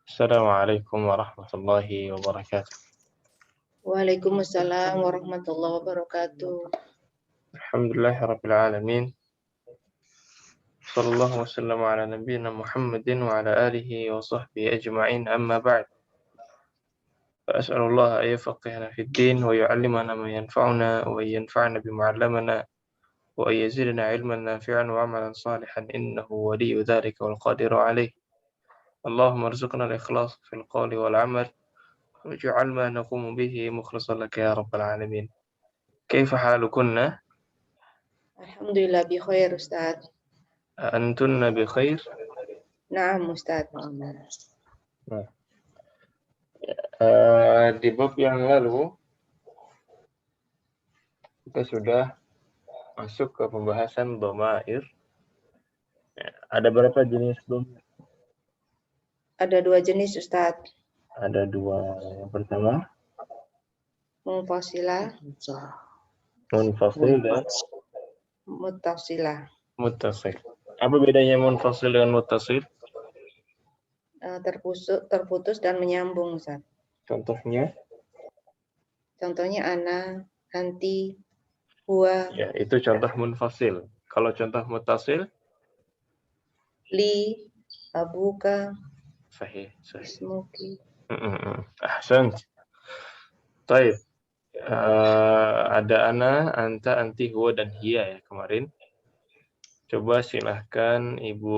Assalamualaikum warahmatullahi wabarakatuh. Waalaikumsalam warahmatullahi wabarakatuh. Alhamdulillahirabbil alamin. Shallallahu wasallam ala nabiyyina Muhammadin wa ala alihi wa sahbihi ajma'in. Amma ba'd. As'alullah an yufaqqihana fid din wa yu'allimana ma yanfa'una wa yanfa'na bima 'allamana wa yazidna 'ilman nafi'an wa 'amalan salihan innahu waliyyu dzalika wal qadiru 'alaih. Allahumma arzuqna al-ikhlas fil qawli wal 'amal waj'al ma naqumu bihi mukhlishan laka ya rabbal alamin. Kaifa halukunna? Alhamdulillah bi khair Ustaz. Antunna bi khair? Naam Ustaz. Nah, di bab yang lalu kita sudah masuk ke pembahasan dhamair. Ada berapa jenis dhamir? Ada 2 jenis Ustaz. Ada 2. Yang pertama Munfasilah, munfasil dan muttasilah. muttasil. Apa bedanya munfasil dengan muttasil? Terputus dan menyambung Ustaz. Contohnya? Contohnya ana, anti, huwa, Ya, itu contoh munfasil. Kalau contoh muttasil? li, abuka, Sahih. ismuki. Ahsan. Baik. Ada ana, anta, anti, huwa, dan hiya ya kemarin. Coba silahkan Ibu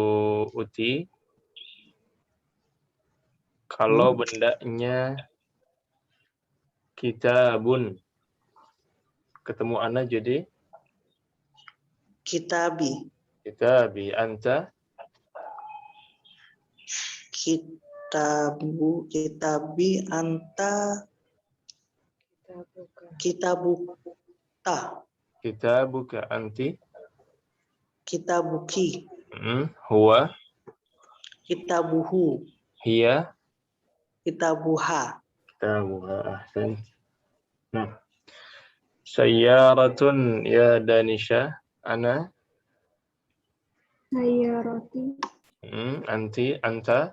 Uti. Kalau bendanya kitabun, ketemu ana jadi Kitabi. kitabi. Anta Kitabi anta kitabuta. kitabuka anti. Kitabuki. Huwa Kitabuhu. hiya Kitabuha. kitabuha. Ahsan. Nah, sayyaratun ya Danisha. Ana Sayyarati. Anti, anta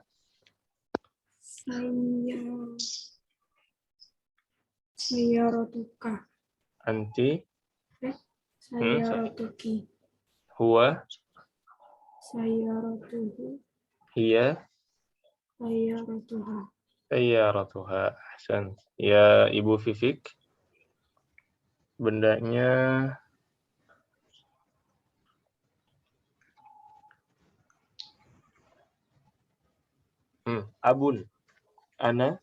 Sayyaratuka. anti. Sayyaratuki. Huwa Sayyaratuhu. hiya Sayyaratuha. sayyaratuha. Ahsan. Ya Ibu Fifik, bendanya abun. Ana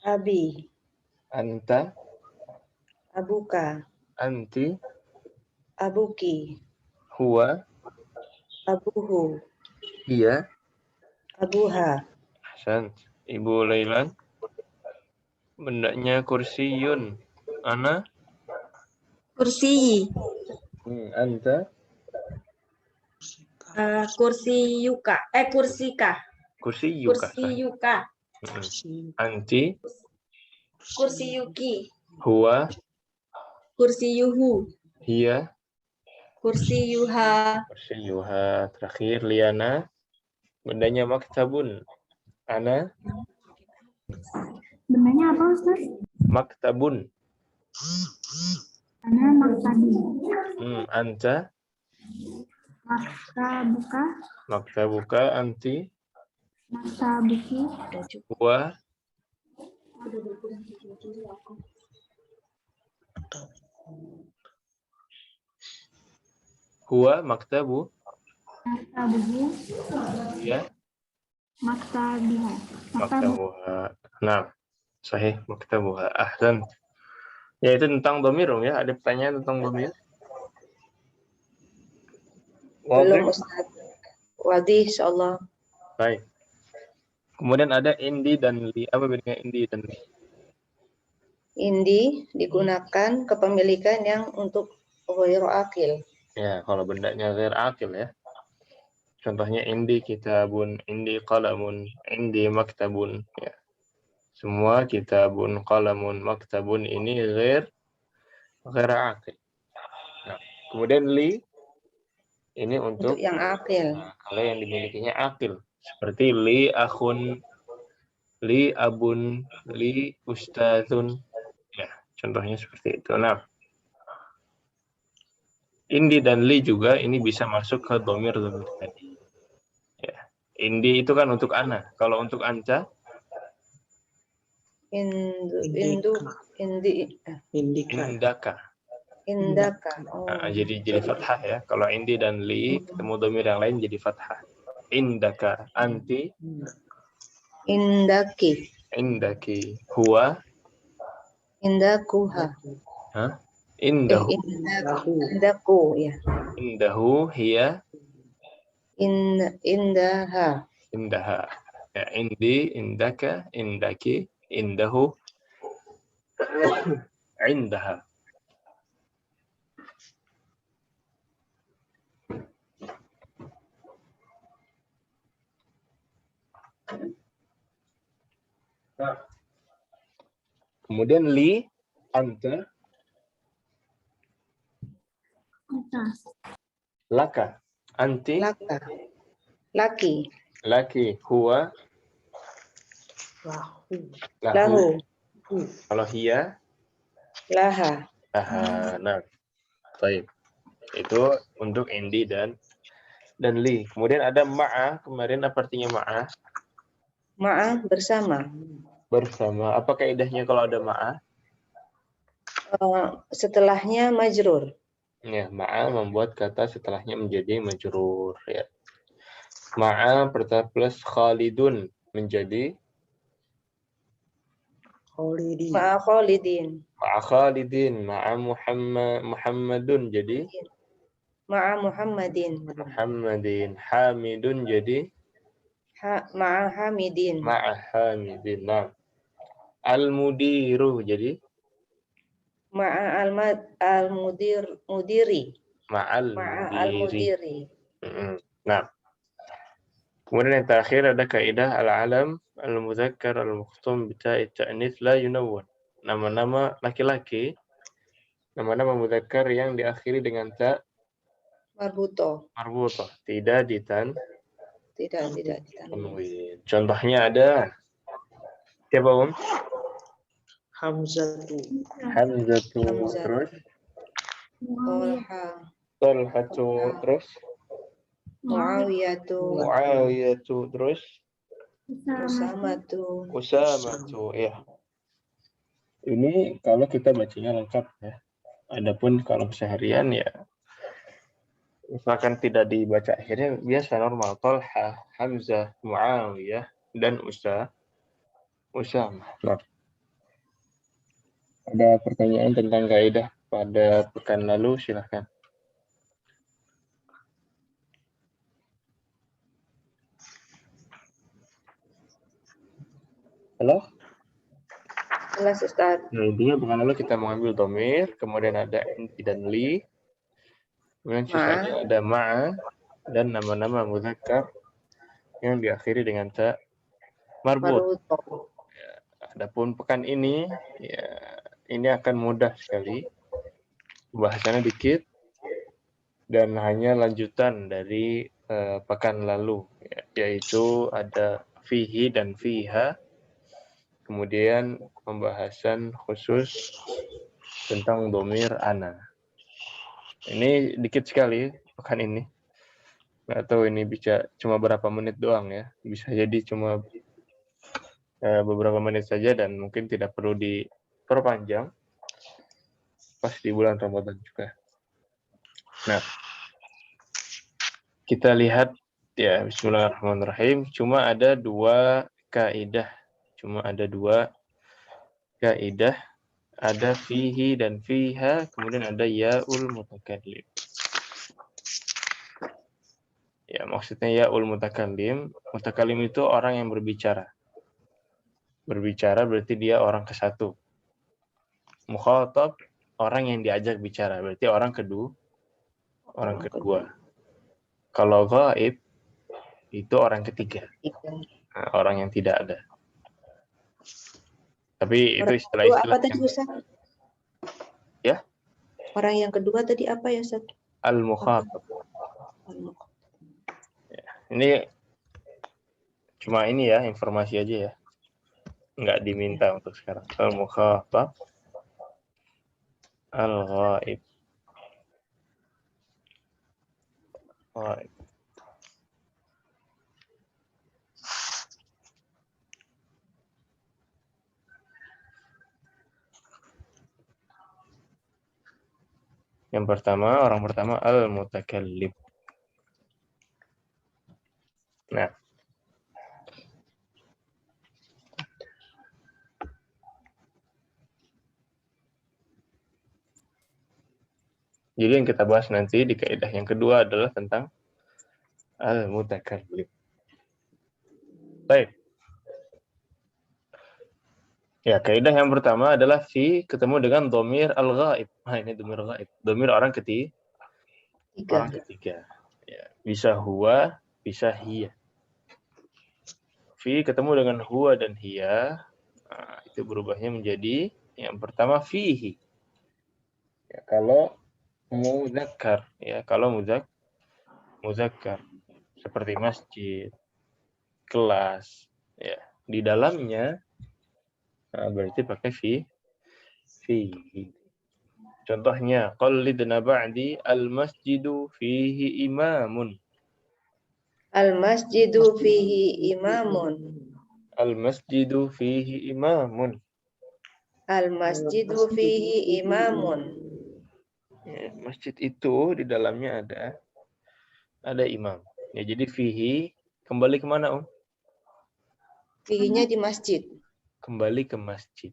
Abi, anta abuka, anti abuki, huwa abuhu, hiya. abuha. Ahsan. Ibu Lailan, bendanya kursiyun. Ana Kursiyi. anta Kursiyuka. Kursika. kursiyuka. Kursiyuka. Anti Kursiyuki. huwa Kursiyuhu. hiya Kursiyuha. kursiyuha. Terakhir Liana, bendanya maktabun. Ana Bendanya apa Ustaz? maktabun. Ana maktabi. Anta Maktabuka. maktabuka. Anti Maktabuki. huwa maktabu. Maktabuhu. Ya, Maktabiha. maktabuha. Nah, sahih, maktabuha. Ahsan. Ya, itu tentang dhamir ya. Ada pertanyaan tentang dhamir? Belum Ustaz. Wadih insyaallah. Baik. Kemudian ada indi dan li. Apa bedanya indi dan li? Indi digunakan kepemilikan yang untuk ghairu akil. Ya, kalau bendanya ghair akil ya. Contohnya indi kitabun, indi qalamun, indi maktabun. Ya. Semua kitabun, qalamun, maktabun ini ghair akil. Nah, kemudian li ini untuk Untuk yang akil. kalau yang dimilikinya akil. Seperti li akhun li abun, li ustadzun. Ya, contohnya seperti itu. Nah, indi dan li juga ini bisa masuk ke domir tadi. Ya. Indi itu kan untuk ana. Kalau untuk anca, Indu, Indika. indaka. indaka. Oh. Nah, jadi fathah ya. Kalau indi dan li ketemu domir yang lain jadi fathah. Indaka, anti, Indaki, indaki, huwa, indakuha. indahu, Indaku, ya. indahu, hiya, Indaha. indaha. Ya, indi, indaka, indaki, indahu, indaha. Nah, kemudian li, anta, Anta. laka, anti, Laka. Laki. laki, huwa, Lahu. lahu. Lahu. Kalau hiya, Laha. laha. Nah, baik. Itu untuk indi dan li. Kemudian ada ma'a. Kemarin apa artinya ma'a? Ma'a bersama. Bersama. Apa kaidahnya kalau ada ma'a? Setelahnya majrur. Ya, ma'a membuat kata setelahnya menjadi majrur. Ya. Ma'a plus Khalidun menjadi Kholidi. Ma'a Khalidin. ma'a Khalidin. Ma'a Muhammadun jadi Ma'a Muhammadin. Muhammadin. Hamidun jadi Ma'a Hamidin. ma'a Hamidin. Nah. Al-mudiru jadi Ma'a al-mudiri. ma'al Ma'a mudiri. al-mudiri. Nah, kemudian yang terakhir ada kaidah al-alam al-mudzakkar al-mukhtum bita'i ta'nits la yunawwan. Nama-nama laki-laki, nama-nama mudzakkar yang diakhiri dengan ta Marbuto. marbutah, tidak Tidak ditanwin. ditanwin. Contohnya ada siapa, Hamzatu. Hamzatu, Hamzah. terus Tolha. Talhatu, terus Muawiyatu. Muawiyatu, terus Usamatu. Usamatu. Ya. Ini kalau kita bacanya lengkap ya. Adapun kalau seharian ya misalkan tidak dibaca akhirnya biasa normal. Talha, Hamzah, Muawiyah, dan Usamah. Nah, ada pertanyaan tentang kaidah pada pekan lalu, silahkan. Halo? Jelas Ustaz. Nah, intinya pekan lalu kita mengambil domir, kemudian ada inti dan li, kemudian sisanya ada ma'a, dan nama-nama mudzakkar yang diakhiri dengan ta marbut. Marbuto. Adapun pekan ini, ya ini akan mudah sekali. Bahasannya dikit dan hanya lanjutan dari pekan lalu, yaitu ada fihi dan fiha. Kemudian pembahasan khusus tentang domir ana. Ini dikit sekali pekan ini. Nggak tahu ini bisa cuma berapa menit doang ya. Bisa jadi cuma beberapa menit saja dan mungkin tidak perlu diperpanjang pas di bulan Ramadan juga. Nah, kita lihat ya, bismillahirrahmanirrahim. Cuma ada dua kaidah. Ada fihi dan fiha, kemudian ada ya'ul mutakallim. Ya, maksudnya ya'ul mutakallim. Mutakallim itu orang yang berbicara. Berbicara berarti dia orang ke-1. Mukhatab, orang yang diajak bicara, berarti orang kedua. Kalau ghaib, itu orang ketiga. Nah, orang yang tidak ada. Tapi itu istilah-istilah apa tadi Ustaz? Ya? Orang yang kedua tadi apa ya Ustaz? Al-mukhatab. Ya. Ini cuma ini ya, informasi aja ya. Nggak diminta untuk sekarang. Al-mukhatab al-ghaib. Ghaib. Yang pertama, orang pertama al-mutakallim. Nah, jadi yang kita bahas nanti di kaidah yang kedua adalah tentang al-mutakallim. Baik. Ya, kaidah yang pertama adalah fi ketemu dengan dhamir al-ghaib. Nah, ini dhamir ghaib. Dhamir orang ketiga. Orang ketiga. Ya, bisa huwa, bisa hiya. Fi ketemu dengan huwa dan hiya, nah, itu berubahnya menjadi yang pertama fihi. Ya, kalau muzakkar, ya, kalau muzakkar seperti masjid, kelas, ya, di dalamnya, nah, berarti pakai fihi. Contohnya, qallidna ba'di al-masjidu fihi imamun. Al-masjidu fihi imamun. Al-masjidu fihi imamun. Al-masjidu fihi imamun. Ya, masjid itu di dalamnya ada imam. Ya, jadi fihi kembali kemana, Fihinya di masjid. Kembali ke masjid.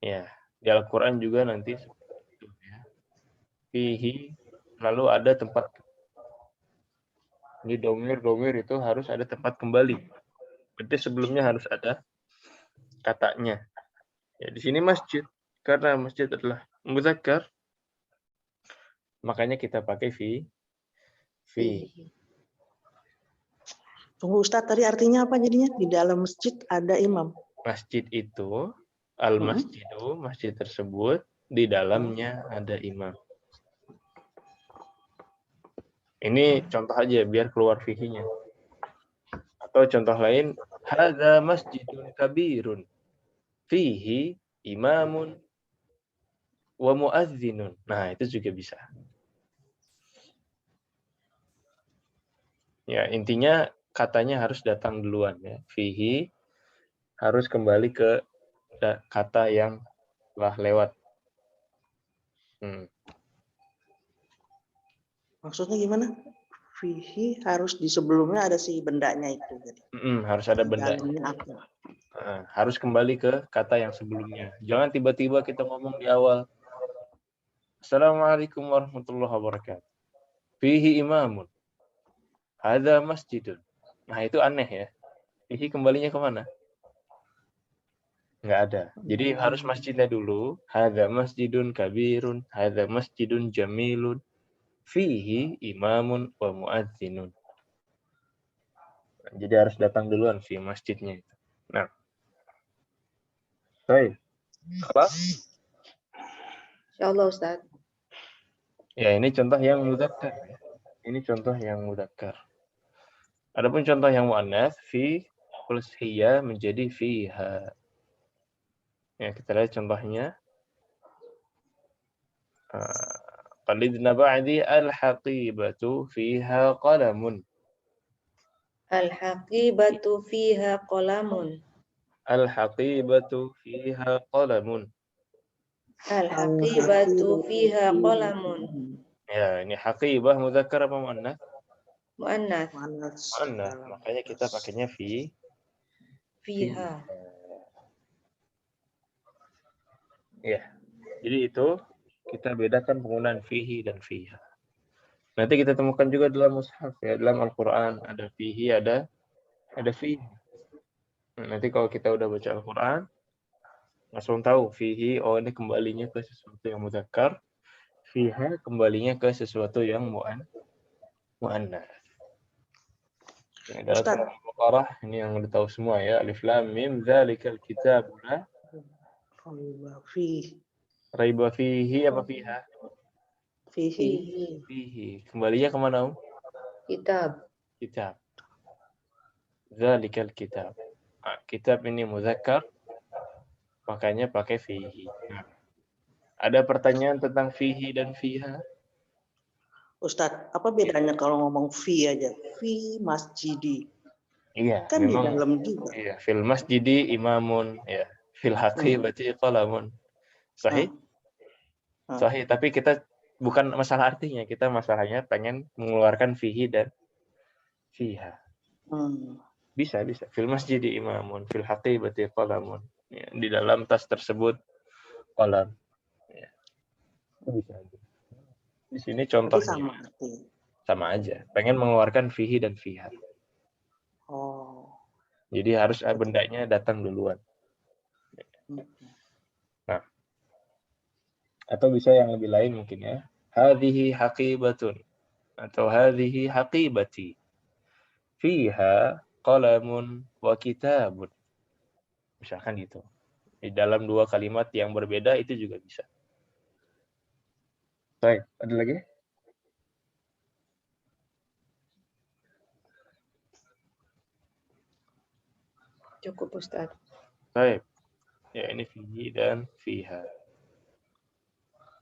Ya, di Al-Quran juga nanti seperti itu, ya. Fihi lalu ada tempat. Di domir itu harus ada tempat kembali. Berarti sebelumnya harus ada katanya. Ya, di sini masjid. Karena masjid adalah muzakkar, makanya kita pakai fi. Tunggu Ustaz, tadi artinya apa jadinya? Di dalam masjid ada imam. Masjid itu, al-masjidu, masjid tersebut, di dalamnya ada imam. Ini contoh aja biar keluar fihinya. Atau contoh lain, hadza masjidun kabirun. Fihi imamun wa muazzinun. Nah, itu juga bisa. Ya, intinya katanya harus datang duluan, ya. Fihi harus kembali ke kata yang telah lewat. Maksudnya gimana? Fihi harus di sebelumnya ada si bendanya itu. Harus ada bendanya. Harus kembali ke kata yang sebelumnya. Jangan tiba-tiba kita ngomong di awal. Assalamualaikum warahmatullahi wabarakatuh. Fihi imamun. Hadza masjidun. Nah, itu aneh, ya. Fihi kembalinya kemana? Nggak ada. Jadi harus masjidnya dulu. Hadza masjidun kabirun. Hadza masjidun jamilun. Fihi imamun wa muadzinun. Jadi harus datang duluan fi masjidnya. Nah. Baik. Apa? Insyaallah Ustaz. Ya, ini contoh yang mudzakkar. Ini contoh yang mudzakkar. Adapun contoh yang muannats, fi plus hiya menjadi fiha. Ya, kita lihat contohnya. Qalidna ba'di al-haqibatu fiha qalamun. Al-haqibatu fiha qalamun. Al-haqibatu fiha qalamun. Al-haqibatu fiha qalamun. Ya, ini haqibah mudzakkar apa muannats? Muannats. Muannats. Makanya kita pakainya Fiha. Ya. Jadi itu kita bedakan penggunaan fihi dan fiha. Nanti kita temukan juga dalam mushaf, ya, dalam Al-Qur'an ada fihi, ada fihi. Nanti kalau kita udah baca Al-Qur'an langsung tahu fihi, oh ini kembalinya ke sesuatu yang mudzakkar, fiha kembalinya ke sesuatu yang muannats. Ya, dalam surah Al-Baqarah ini yang udah tahu semua, ya, alif lam mim dzalikal kitabul la raiba fihi apa fiha? Fihi. Kembalinya kemana, Kitab. Kitab. Dzalikal kitab. Nah, kitab ini muzakkar, makanya pakai fihi. Nah, ada pertanyaan tentang fihi dan fiha? Ustadz, apa bedanya kalau ngomong fi aja? Fi masjidi. Iya, Kan di memang. dalam juga. Iya, fil masjidi imamun, ya. Fil haqibati qalamun. Sahih? Sahih, tapi kita bukan masalah artinya, kita masalahnya pengen mengeluarkan fihi dan fiha. Bisa. Fil masjidi imamun, fil haqibati qalamun. Ya, di dalam tas tersebut qalam. Ya. Bisa aja. Di sini contohnya sama aja. Pengen mengeluarkan fihi dan fiha. Jadi harus bendanya datang duluan. Nah, atau bisa yang lebih lain mungkin ya. Hadhihi haqibatun atau hadhihi haqibati. Fiha qalamun wa kitabun. Misalkan gitu. Di dalam dua kalimat yang berbeda itu juga bisa. Baik, ada lagi? Cukup Ustaz. Baik. Ya, ini fihi dan fiha.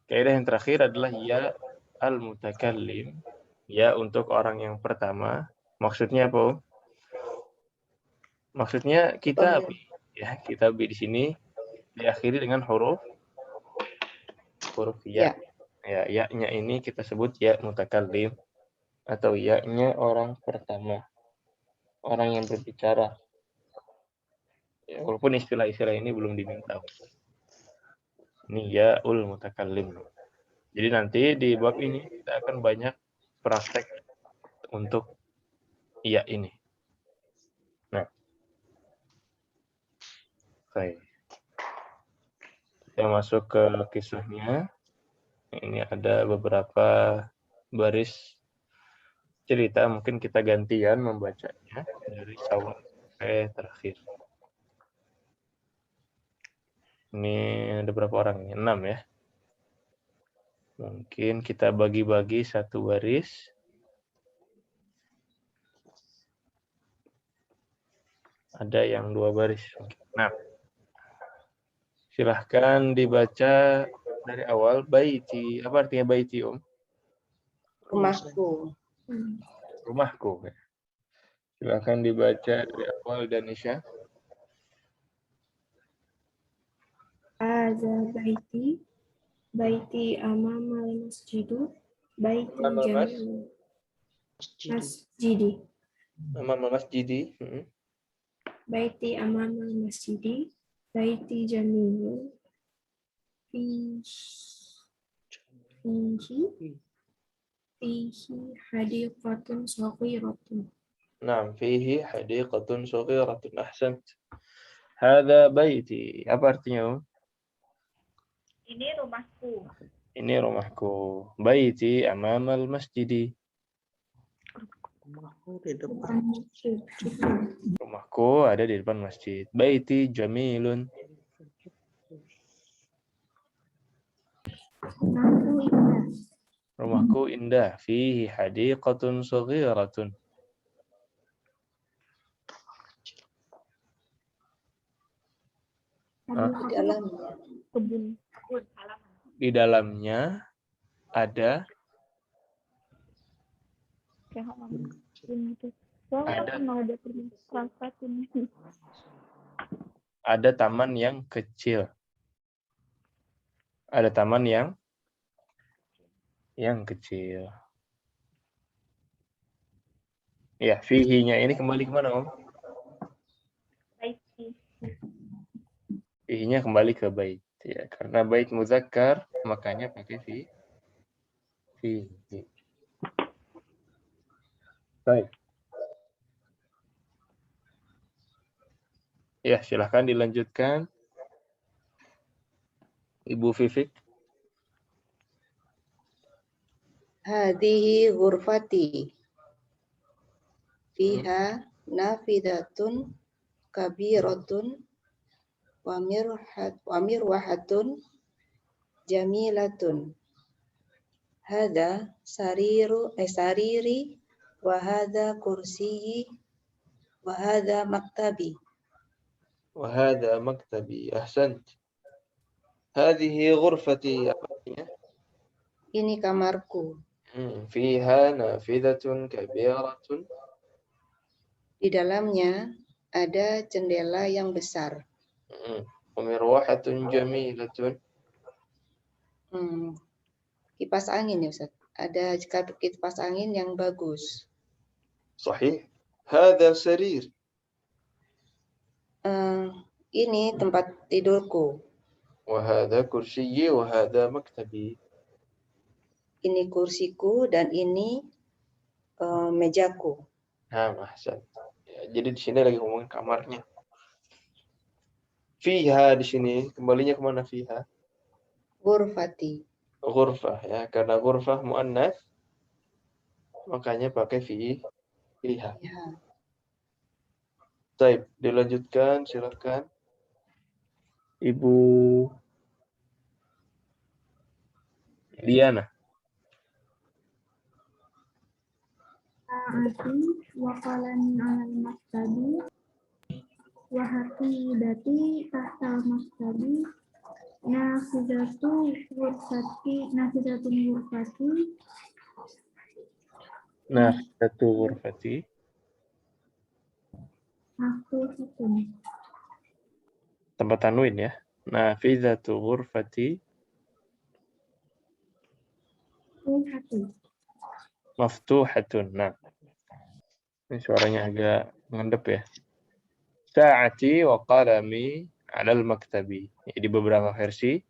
Kaidah yang terakhir adalah ya al-mutakallim. Ya untuk orang yang pertama. Maksudnya apa? Maksudnya kitabi. Ya, kitabi di sini diakhiri dengan huruf ya. Ya, ya-nya ini kita sebut ya mutakallim atau ya-nya orang pertama. Orang yang berbicara. Ya, walaupun istilah-istilah ini belum diminta. Ini ya'ul mutakallim. Jadi nanti di bab ini kita akan banyak praktek untuk ya ini. Nah, baik. Kita masuk ke kisahnya. Ini ada beberapa baris cerita. Mungkin kita gantian membacanya dari awal sampai terakhir. Ini ada berapa orang? 6 ya. Mungkin kita bagi-bagi satu baris. Ada yang 2 baris. Nah, silahkan dibaca dari awal. Baiti. Apa artinya baiti, Om? Rumahku. Rumahku. Silahkan dibaca dari awal, Danisha. Hadza baiti amamal masjidu baiti jamil masjidi. Amamal masjidi. Baiti amamal masjidi baiti jamil fihi hadiqatun saghiratun. Naam, fihi hadiqatun saghiratun. Ahsant. Hadza baiti. Apa artinya, Om? Ini rumahku. Ini rumahku. Baiti amamal masjidi. Rumahku di depan masjid. Rumahku ada di depan masjid. Baiti jamilun. Rumahku indah. Fihi hadiqatun saghiratun. Di dalamnya ada taman yang kecil. Ada taman yang kecil. Ya, fihi-nya ini kembali kemana, Om? Fihi-nya kembali ke bait. Ya, karena bait muzakkar, makanya pakai fihi. Baik. Ya, silahkan dilanjutkan. Ibu Vivik. Hadhihi ghurfati. Fiha nafidatun kabiratun wa mirwahatun jamilatun. Hada sariri wa hada kursiyi wa hada maktabi. وهذا مكتبي. أحسنت. هذه غرفتي. Ini kamarku. فيها نافذة كبيرة. Di dalamnya ada jendela yang besar. ومروحة جميلة. Kipas angin ya Ustaz. Ada kipas angin yang bagus. صحيح. هذا سرير. Ini tempat tidurku. وهذا كرسي وهذا مكتبي. Ini kursiku dan ini mejaku. Nah, ahsan. Ya, jadi di sini lagi ngomongin kamarnya. Fiha di sini kembalinya kemana fiha? Ghurfati. Ghurfah ya, karena ghurfah muannas makanya pakai fiha. Ya. Baik, dilanjutkan silakan. Ibu Diana. Sa'ati wa qalami 'alal maktabi wa haqidati tahtal maktabi nafizatun ghurfati Nafizatu ghurfati. maftuhatun. Tempat tanwin ya. Nafizatu ghurfati maftuhatun. Nah, ini suaranya agak ngendep ya. Sa'ati wa qalami 'alal maktabi. Di beberapa versi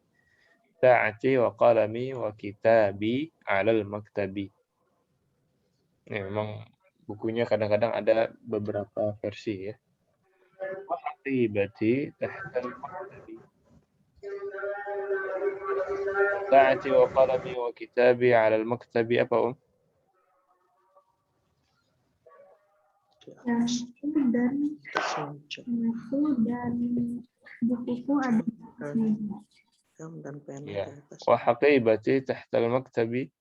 sa'ati wa qalami wa kitabi 'alal maktabi. Ini memang bukunya kadang-kadang ada beberapa versi ya. Wa haqibati tahtal maktabi. Sa'ati wa qalami wa kitabi 'alal maktabi apa Dan bukuku ada di Dan pena ya. di atas. Wa haqibati tahtal maktabi.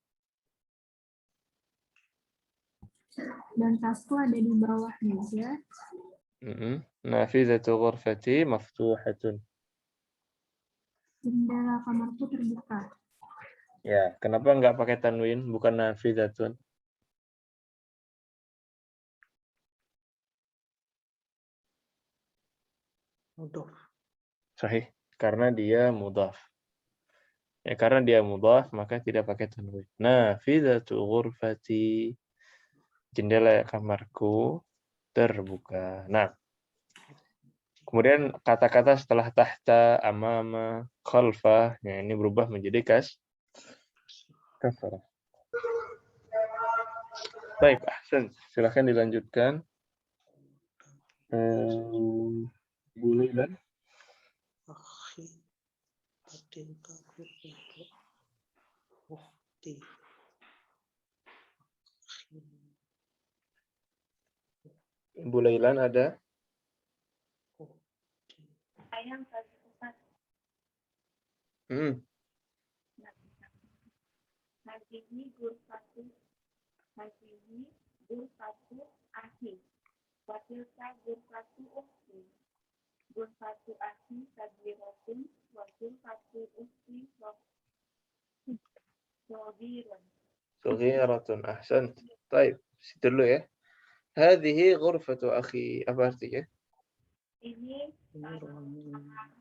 dan tasku ada di bawah meja. Nafizatu ghurfati maftuhatun. Jendela kamarku terbuka. Ya, kenapa enggak pakai tanwin, bukan nafizatun? Mudhof. Sahih, karena dia mudhaf. Ya, karena dia mudhaf maka tidak pakai tanwin. Nafizatu ghurfati. Jendela kamarku terbuka. Nah, kemudian kata-kata setelah tahta, amama, khalfah, ya ini berubah menjadi kasrah. Baik, ahsan. Silakan dilanjutkan. Boleh dan Akhi. Adin kabur itu. Ukti. Ibu Lailan ada? Sayang tadi Ustaz. Hajihi ghurfatu akhi. Watilka ghurfatu ukhti. Ghurfatu akhi sagiratun wa ghurfatu ukhti sagiratun. Saghiratun, ahsan. Baik, situ dulu ya. Hadhihi ghurfatu akhi. Apa artinya? Ini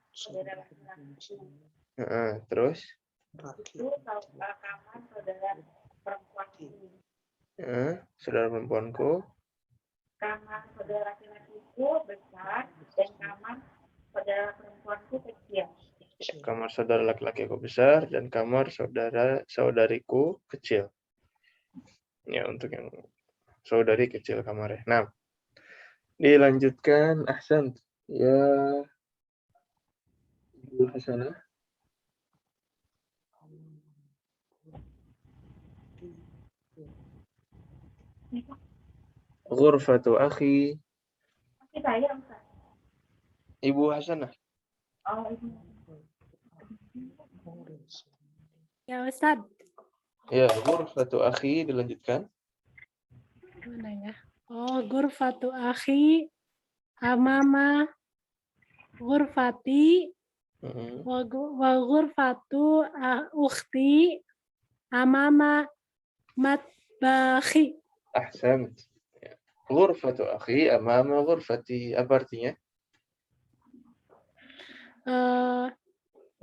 saudara laki-lakiku. Terus? Itu kamar saudara perempuanku. Saudara perempuanku. Kamar saudara laki-lakiku besar dan kamar saudara perempuanku kecil. Kamar saudara laki-lakiku besar dan kamar saudariku kecil. Ya, untuk yang saudari kecil kamarnya. Nah, dilanjutkan. Ahsan. Ya, Ibu Hasanah. Ghurfatu akhi. Masih saya Ustaz. Ibu Hasanah. Oh, Ibu. Ya Ustaz. Ya, ghurfatu akhi dilanjutkan. Mana ya? Oh, ghurfatu akhi amama ghurfati Mm-mm. wa ghurfatu ukhti amama matbakhi. Ahsant. Ya. Ghurfatu akhi amama ghurfati. Apa artinya?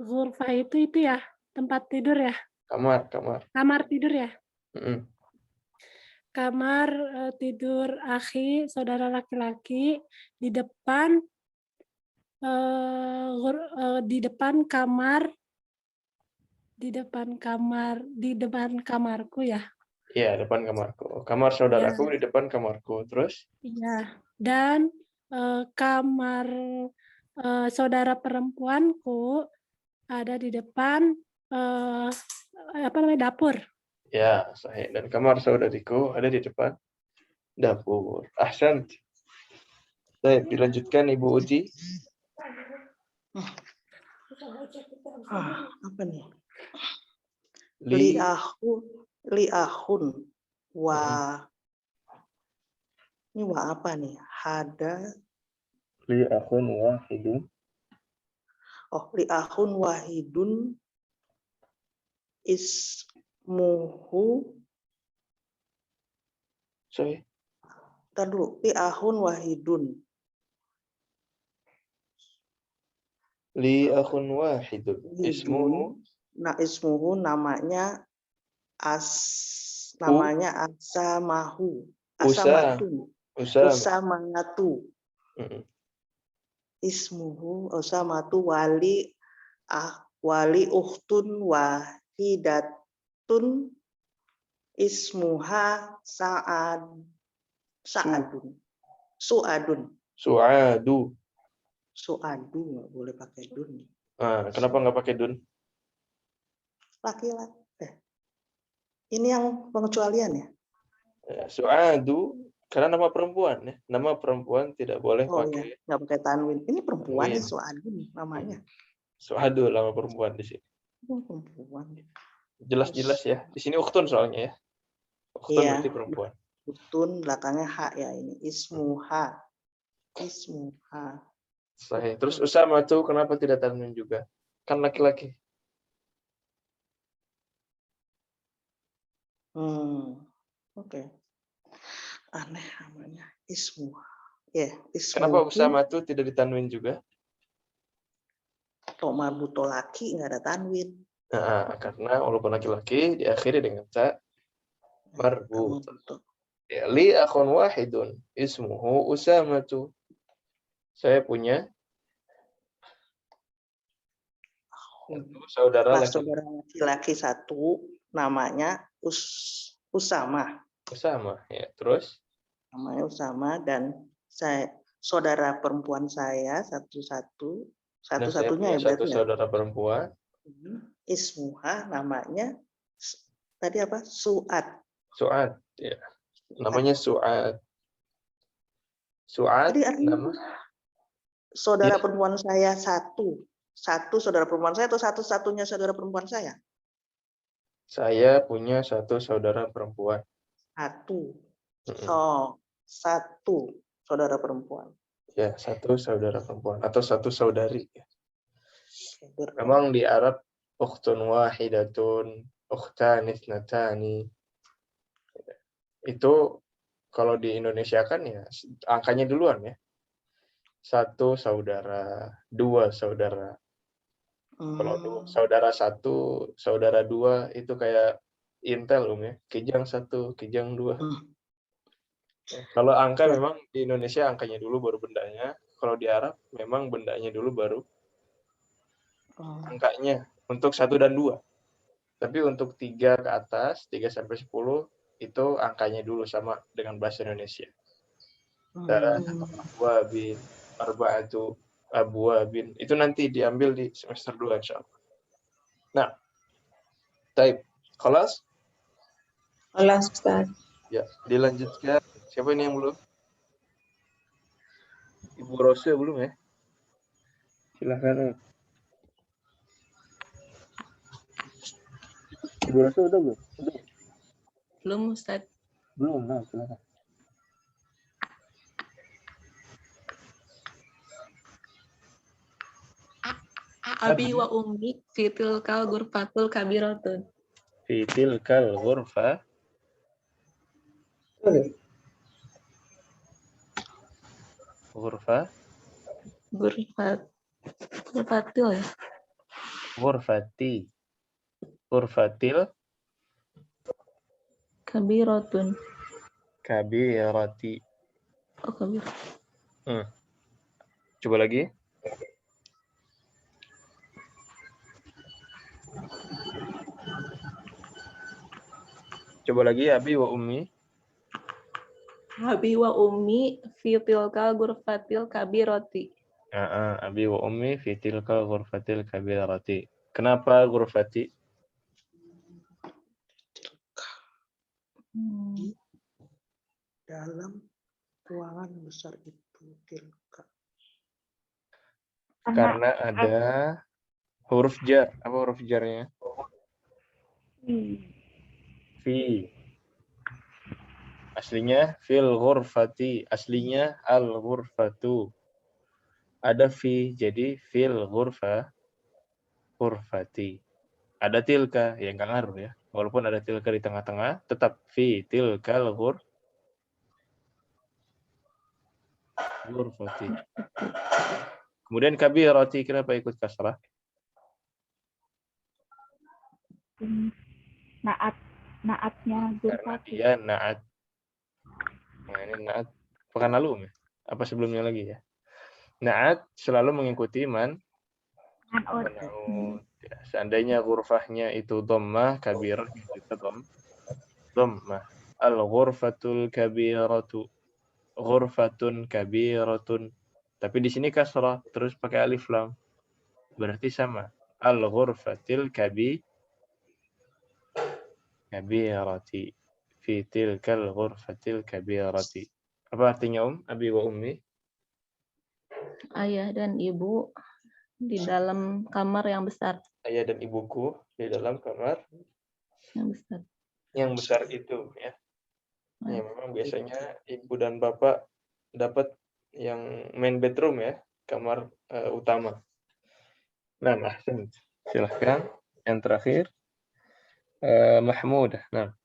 Ghurfah itu ya, tempat tidur ya, Kamar. kamar tidur ya. Mm-mm. Kamar tidur akhi, saudara laki-laki, di depan di depan kamarku ya. Iya, depan kamarku. Kamar saudaraku di depan kamarku. Terus? Iya. Dan kamar saudara perempuanku ada di depan dapur. Ya, sahih. Dan kamar saudariku ada di depan dapur. Ahsant. Baik, dilanjutkan Ibu Uti. Apa nih? Li Liahun wa ini wa apa nih? Hada akhun wahidun. liahun wahidun ismuhu. Sorry. Ntar dulu, liahun wahidun. Li akhun wahidun. Ismuhu. Nah, ismuhu namanya Asamahu. Usamatu. Mm-mm. Ismuhu Usamatu wali ukhtun wahidatun ismuha Su'adun. Su'adu. Su'adu nggak boleh pakai dun. Kenapa nggak pakai dun? Laki-laki. Ini yang pengecualian ya? Su'adu karena nama perempuan ya. Nama perempuan tidak boleh pakai. Ya, nggak pakai tanwin. Ini perempuan tanwin. ya Su'adu namanya. Su'adu nama perempuan di sini. Perempuan. Jelas-jelas ya. Di sini ukhtun soalnya ya. Ukhtun berarti perempuan. Ukhtun belakangnya ha ya ini. Ismuha. Sahih. Terus Usama tuh kenapa tidak tanwin juga? Kan laki-laki. Oke. Aneh namanya. Ismuha. Ya, Kenapa Usama tuh tidak ditanwin juga? Kalau marbuto laki nggak ada tanwin. Karena walaupun laki-laki diakhiri dengan ta marbut. Ya, li akhun wahidun ismuhu Usamatu. Saya punya saudara laki-laki satu namanya Usama. Usama ya. Terus Namanya Usama dan saudara perempuan saya satu-satunya ya satu berarti saudara perempuan. Ismuha namanya tadi apa? Su'ad ya. Namanya Su'ad. Nama saudara perempuan saya satu saudara perempuan saya atau satu-satunya saudara perempuan saya? Saya punya satu saudara perempuan. Satu saudara perempuan. Ya, satu saudara perempuan atau satu saudari. Memang di Arab ukhtun wahidatun, ukhtani ithnatani. Itu kalau di Indonesia kan ya angkanya duluan ya. Satu saudara, dua saudara. Kalau saudara satu, saudara dua itu kayak Intel ya. Kijang satu, kijang dua. Kalau angka memang di Indonesia angkanya dulu baru bendanya. Kalau di Arab memang bendanya dulu baru angkanya untuk 1 dan 2. Tapi untuk 3 ke atas, 3 sampai 10 itu angkanya dulu sama dengan bahasa Indonesia. Abwabin, arba'atu abwabin. Itu nanti diambil di semester 2 insyaallah. Nah, taib. Kelas? Kelas, Ustaz. Ya, dilanjutkan. Siapa ini yang belum? Ibu Rosa belum ya? Silahkan. Ibu Rosa udah belum? Belum, Ustaz. Belum, nah silahkan. Abi wa ummi fitil kal gurfatul kabiratun. Fi tilkal ghurfa. Ghurfa. Gurfatil ya. Ghurfati. Ghurfatil Kabiratun. kabirati. Oh, kabir. Coba lagi. Coba lagi abi wa ummi. Abi wa ummi fitil kal gurfatil kabirati. Abi wa ummi fi tilkal ghurfatil kabirati. Kenapa ghurfati? Dalam ruangan besar itu tilka. Karena ada huruf jar. Apa huruf jarnya? Fi. Aslinya fil ghurfati. Aslinya al ghurfatu. Ada fi, jadi fil ghurfati. Ada tilka, ya nggak ngaruh ya. Walaupun ada tilka di tengah-tengah, tetap fi tilkal ghurfati. Kemudian kabirati, kenapa ikut kasrah? Naatnya Karena gurfati. dia naat. Nah, ini naat pekan lalu ya? Apa sebelumnya lagi ya? Naat selalu mengikuti Man'ut. Man'ut. Ya, seandainya ghurfahnya itu dhammah kabirah kita dhammah. Al-ghurfatul kabiratu. Ghurfatun kabiratun. Tapi di sini kasrah terus pakai alif lam. Berarti sama. Al-ghurfatil kabirati. Fi tilkal ghurfatil kabirati. Apa artinya Abi wa ummi? Ayah dan ibu di dalam kamar yang besar. Ayah dan ibuku di dalam kamar Yang besar. yang besar itu ya. Ya memang biasanya ibu dan bapak dapat yang main bedroom ya, kamar utama. Nah, silahkan yang terakhir Mahmud. Nah,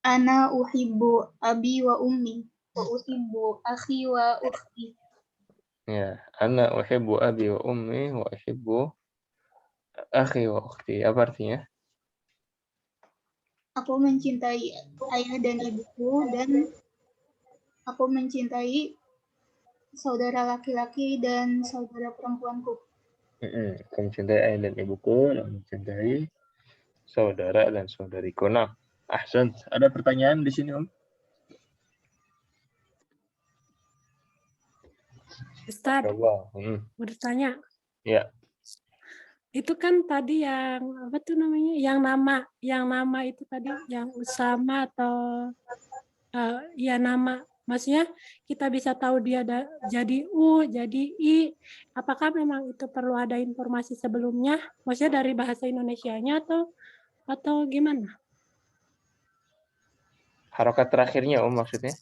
Ana uhibbu abi wa ummi wa uhibbu akhi wa ukhti. ya, ana uhibbu abi wa ummi wa uhibbu akhi wa ukhti. Apa artinya? Aku mencintai ayah dan ibuku dan aku mencintai saudara laki-laki dan saudara perempuanku. Aku mencintai ayah dan ibuku dan mencintai saudara dan saudariku. Nah, ahsan. Ada pertanyaan di sini, Om? Ustaz, Coba. bertanya. Ya. Itu kan tadi yang apa tuh namanya? Yang nama itu tadi yang Usama atau ya nama. Maksudnya kita bisa tahu dia jadi U, jadi I. Apakah memang itu perlu ada informasi sebelumnya? Maksudnya dari bahasa Indonesianya atau gimana? Harokat terakhirnya, Om, maksudnya?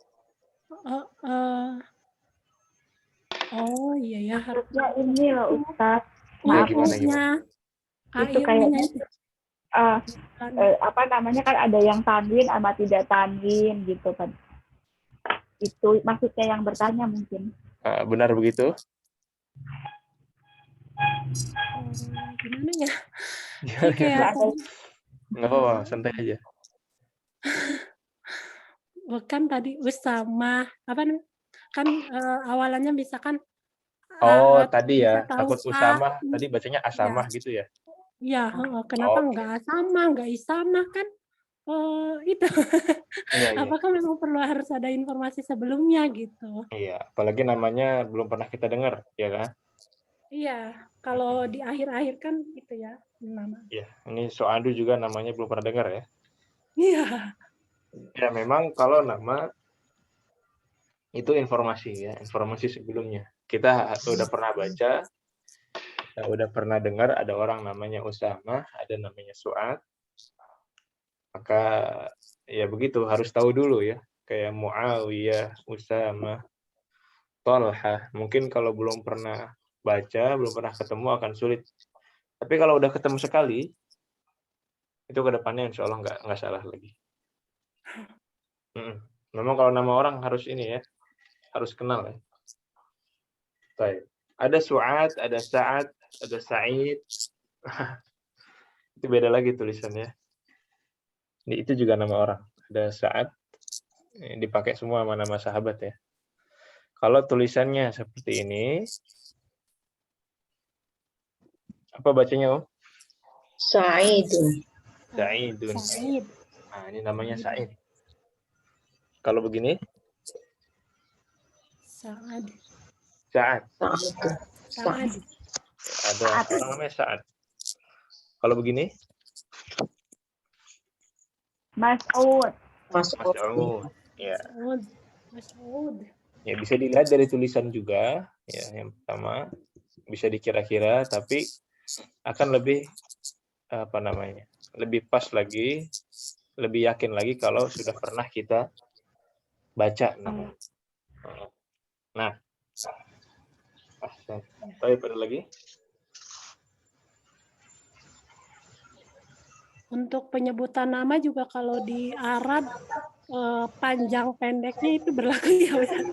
Oh iya ya. Harusnya ini loh Ustaz. Ya, Maaf gimana? itu kayaknya apa namanya kan ada yang tanwin sama tidak tanwin gitu kan. Itu maksudnya yang bertanya mungkin. Benar begitu? Gimana ya? Gimana? Kayak Nggak apa-apa, santai aja. Bukan tadi Usama apa namanya? Kan awalannya bisa kan Tadi ya, tahu takut Usama, tadi bacanya Asamah ya. gitu ya? Ya, kenapa nggak Asama, nggak Isama kan? Itu. Iya. Apakah memang perlu harus ada informasi sebelumnya gitu? Iya, apalagi namanya belum pernah kita dengar, ya kan? Iya, kalau di akhir-akhir kan gitu ya nama. Iya, ini Soandu juga namanya belum pernah dengar ya? Iya. Ya memang kalau nama itu informasi ya, informasi sebelumnya. Kita udah pernah baca, udah pernah dengar ada orang namanya Usama, ada namanya Su'ad. Maka ya begitu, harus tahu dulu ya. Kayak Muawiyah, Usama, Talha. Mungkin kalau belum pernah baca, belum pernah ketemu akan sulit. Tapi kalau udah ketemu sekali, itu ke depannya insya Allah nggak salah lagi. Memang kalau nama orang harus ini ya, harus kenal ya. Baik. Ada Su'ad, ada Sa'ad, ada Sa'id. Itu beda lagi tulisannya. Itu juga nama orang. Ada Sa'ad, dipakai semua sama nama sahabat ya. Kalau tulisannya seperti ini, apa bacanya Om? Sa'idun. Sa'idun. Sa'id. Nah, ini namanya Sa'id. Kalau begini? Sa'ad. Sa'ad. Sa'idun. Sa'ad. Ada orang namanya Sa'ad. Kalau begini? Mas'ud. Mas'ud. Mas'ud. Ya. Mas'ud. Ya, bisa dilihat dari tulisan juga. Ya, yang pertama bisa dikira-kira, tapi akan lebih apa namanya? Lebih pas lagi, lebih yakin lagi kalau sudah pernah kita baca nama. Nah, baik, ada lagi? Untuk penyebutan nama juga kalau di Arab panjang pendeknya itu berlaku ya Ustaz?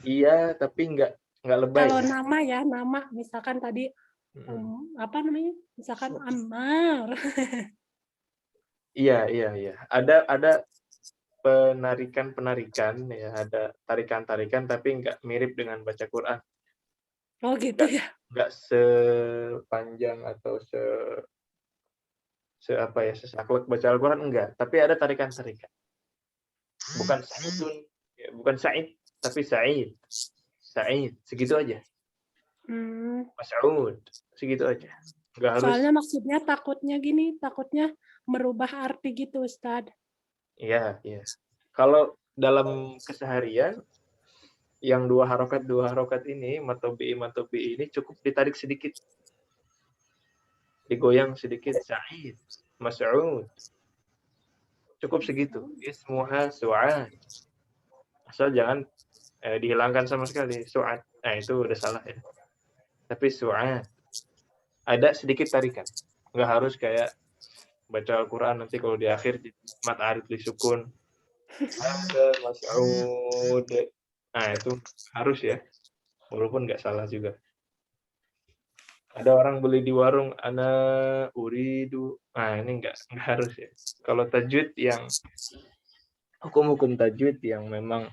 Iya, tapi nggak lebay. Kalau nama ya, nama misalkan tadi apa namanya? Misalkan Ammar. Iya. Ada penarikan ya, ada tarikan tapi nggak mirip dengan baca Quran. Oh gitu ya. Nggak sepanjang atau sesaklek baca Al-Quran enggak, tapi ada tarikan-tarikan. Bukan Sa'idun, ya, bukan Sa'id, tapi Sa'id. Sa'id, segitu aja. Mas'ud, segitu aja. Nggak harus. Soalnya maksudnya takutnya merubah arti gitu, Ustadz. Iya. Kalau dalam keseharian, yang dua harokat ini, matobi ini cukup ditarik sedikit. Digoyang sedikit, Sa'id, Mas'ud. Cukup segitu. Ismuha Su'ad. Asal jangan dihilangkan sama sekali. Su'ad. Nah, itu udah salah ya. Tapi Su'ad. Ada sedikit tarikan. Nggak harus kayak baca Al-Quran nanti kalau di akhir mat arid li sukun. Mas'ud. Nah, itu harus ya. Walaupun nggak salah juga. Ada orang beli di warung, ana uridu. Nah, ini nggak harus ya. Kalau tajwid yang hukum-hukum tajwid yang memang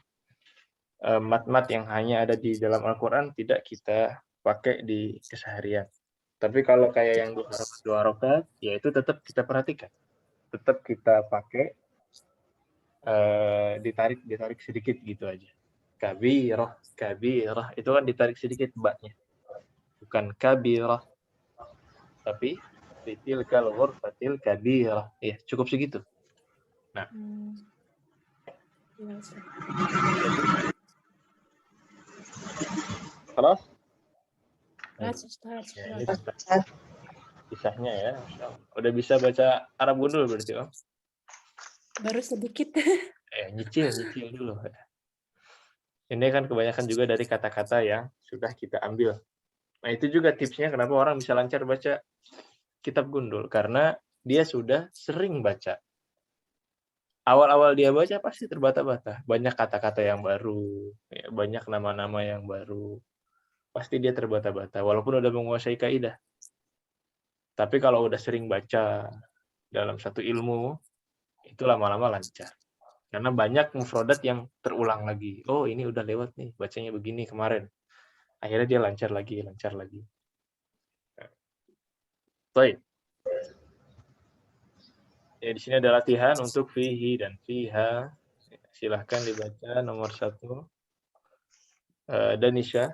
mat-mat yang hanya ada di dalam Al-Quran tidak kita pakai di keseharian. Tapi kalau kayak yang dua harokat, ya itu tetap kita perhatikan. Tetap kita pakai ditarik sedikit gitu aja. Kabirah itu kan ditarik sedikit baknya. Bukan kabirah, tapi tilkal ghurfatil kabirah. Ya, cukup segitu. Nah. Terus? Kisahnya ya. Udah bisa baca Arab gundul berarti, Om? Baru sedikit. Nyicil dulu. Ini kan kebanyakan juga dari kata-kata yang sudah kita ambil. Nah, itu juga tipsnya kenapa orang bisa lancar baca kitab gundul. Karena dia sudah sering baca. Awal-awal dia baca pasti terbata-bata. Banyak kata-kata yang baru. Ya, banyak nama-nama yang baru. Pasti dia terbata-bata. Walaupun udah menguasai kaidah. Tapi kalau udah sering baca dalam satu ilmu, itu lama-lama lancar. Karena banyak mufradat yang terulang lagi. Oh, ini udah lewat nih. Bacanya begini kemarin. Akhirnya dia lancar lagi. Baik. Ya, di sini ada latihan untuk fihi dan fiha. Silahkan dibaca nomor 1. Danisha.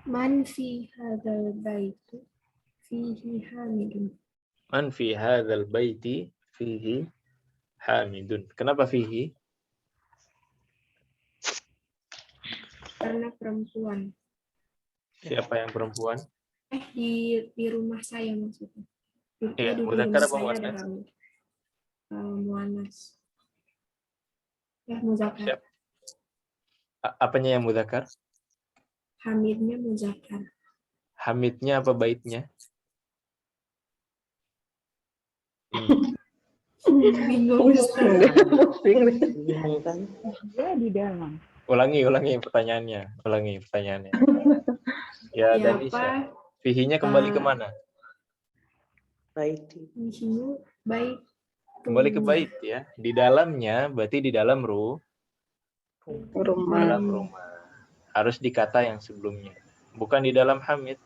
Man fi hadzal baiti fihi hamidun. Man fi hadzal baiti fihi hamidun. Kenapa fihi? Karena perempuan. Siapa yang perempuan? Di rumah saya maksudnya. Iya, Di muzakkar rumah apa saya muannas? ada muannas. Ya, muzakkar. Apanya yang mudzakkar? Hamidnya muzakkar. Hamidnya apa baitnya? Bingung. Bingung kan? Dia di dalam. Ulangi pertanyaannya. Ya, Ya, dan Isya. Fihinya kembali kemana? Baik. Isinya baik. Kembali ke bait ya. Di dalamnya berarti di dalam Rumah. dalam rumah. Harus di kata yang sebelumnya. Bukan di dalam hamid,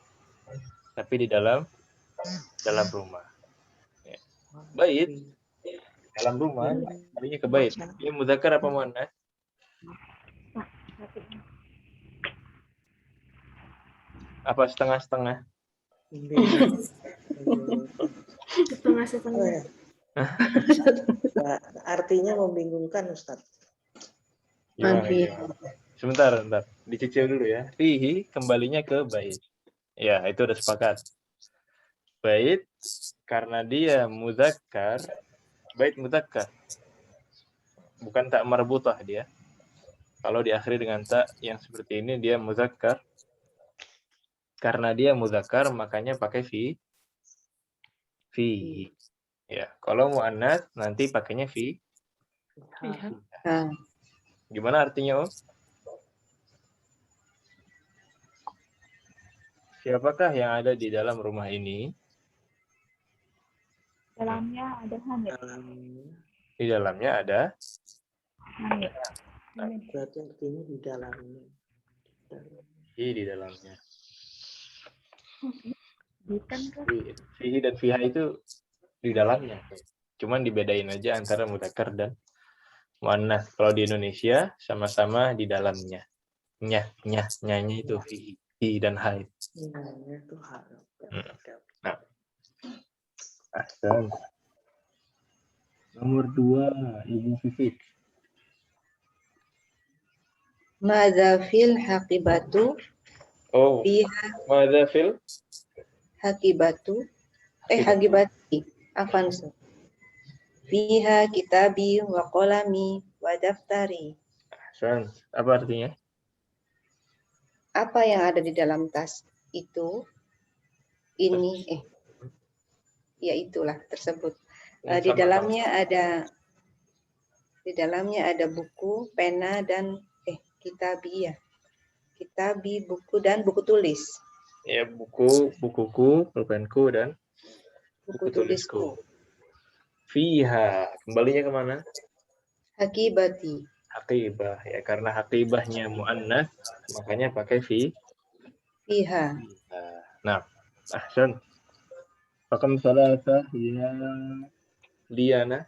tapi di dalam rumah. Ya. Bait dalam rumah, kembalinya ke bait. Ini mudzakkar apa muannats? Apa setengah-setengah? Setengah-setengah. Artinya membingungkan, Ustaz. Gimana? Sebentar. Dicicil dulu ya. Fihi kembalinya ke bait. Ya, itu udah sepakat. Bait karena dia mudzakkar, bait mudzakkar. Bukan tak marbutah dia. Kalau diakhiri dengan tak yang seperti ini dia mudzakkar. Karena dia mudzakkar makanya pakai fi. Ya, kalau muannats nanti pakainya fi. Gimana artinya, Om? Siapakah yang ada di dalam rumah ini? Dalamnya ada hamid. Di dalamnya ada Hamid. Berarti artinya di dalamnya. di dalamnya. Bukan kan? Fihi dan fiha itu di dalamnya. Cuman dibedain aja antara mudzakkar dan muannats. Kalau di Indonesia sama-sama di dalamnya. Nyanya itu fi dan hai. Itu harap. Nah. Ahsan. Nomor 2, Ibu Fifik. Madza fil haqibatu Oh, fiha madza fil? haqibatu haqibati afan. Fiha kitabi wa qalami wa daftari. Ahsan. Apa artinya? Apa yang ada di dalam tas itu? Ini ya itulah tersebut. Di dalamnya ada buku, pena dan kitabi ya. Kitabi, buku dan buku tulis. Ya, bukuku, pulpenku dan Buku tulisku. Fiha, kembalinya kemana? Haqibati. Haqibah, ya karena haqibahnya muannats, makanya pakai Fiha. Nah, ahsan. Rakam salasa ya Liana.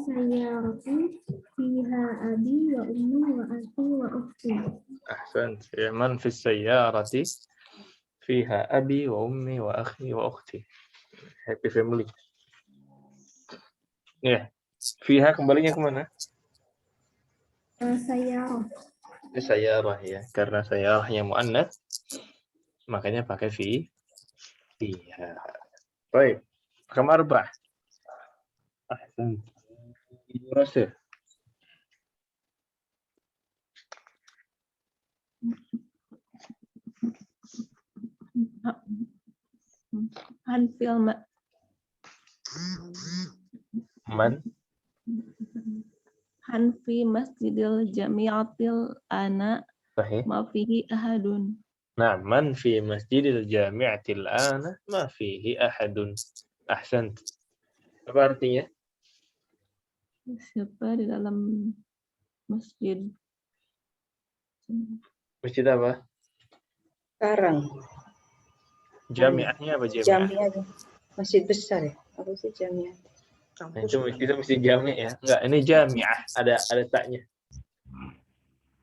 Sayyarati fiha abi wa ummi wa akhi wa ukhti. Ahsan. Ya man fi sayyarati fiha abi wa ummi wa akhi wa ukhti. Happy family. Ya. Fiha kembalinya kemana? Sayyarah. Sayyarah ya. Karena sayyarahnya muannats, makanya pakai fiha. Baik. Rakam 4. Ahsan. Ibu Rasul. Hanfil Hanfi masjidil jami'atil ana Sahih. ma fihi ahadun. Nah, man fi masjidil jami'atil ana ma fihi ahadun. Ahsan. Apa artinya? Siapa di dalam masjid? Masjid apa? Sekarang. Jami'ahnya apa jami'ah? Jamiah. Masjid besar ya? Apa sih jamiah? Nah, itu mesti jami' ya. Enggak, ini jami'ah. Ada taknya.